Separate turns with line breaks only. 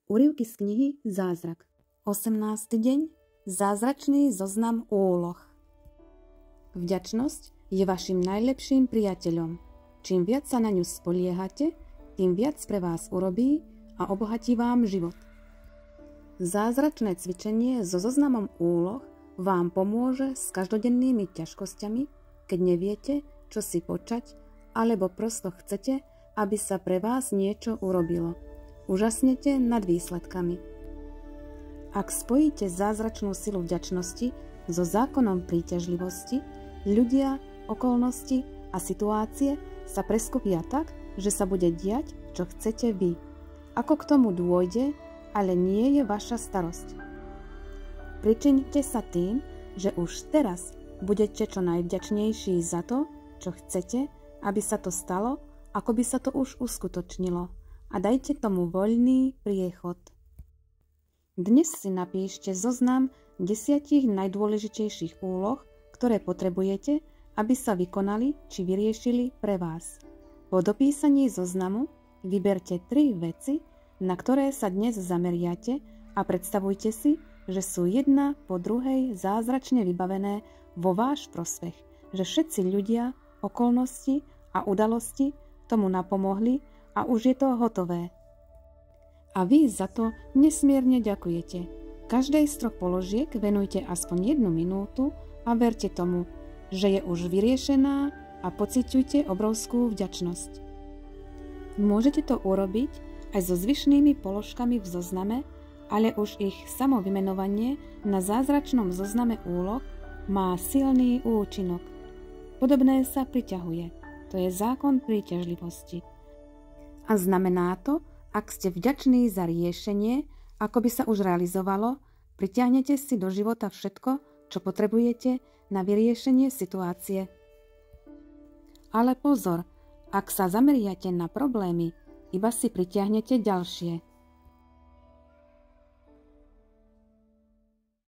Úryvky z knihy Zázrak. 18. deň. Zázračný zoznam úloh. Vďačnosť je vašim najlepším priateľom. Čím viac sa na ňu spoliehate, tým viac pre vás urobí a obohatí vám život. Zázračné cvičenie so zoznamom úloh vám pomôže s každodennými ťažkosťami, keď neviete, čo si počať, alebo prosto chcete, aby sa pre vás niečo urobilo. Úžasnete nad výsledkami. Ak spojíte zázračnú silu vďačnosti so zákonom príťažlivosti, ľudia, okolnosti a situácie sa preskupia tak, že sa bude diať, čo chcete vy. Ako k tomu dôjde, ale nie je vaša starosť. Pričinite sa tým, že už teraz budete čo najvďačnejší za to, čo chcete, aby sa to stalo, ako by sa to už uskutočnilo, a dajte tomu voľný priechod. Dnes si napíšte zoznam 10 najdôležitejších úloh, ktoré potrebujete, aby sa vykonali či vyriešili pre vás. Po dopísaní zoznamu vyberte 3 veci, na ktoré sa dnes zameriate, a predstavujte si, že sú jedna po druhej zázračne vybavené vo váš prospech, že všetci ľudia, okolnosti a udalosti tomu napomohli a už je to hotové. A vy za to nesmierne ďakujete. Každej z 3 položiek venujte aspoň 1 minútu a verte tomu, že je už vyriešená, a pociťujte obrovskú vďačnosť. Môžete to urobiť aj so zvyšnými položkami v zozname, ale už ich samo vymenovanie na zázračnom zozname úloh má silný účinok. Podobné sa priťahuje. To je zákon príťažlivosti. A znamená to, ak ste vďační za riešenie, ako by sa už realizovalo, pritiahnete si do života všetko, čo potrebujete na vyriešenie situácie. Ale pozor, ak sa zameriate na problémy, iba si pritiahnete ďalšie.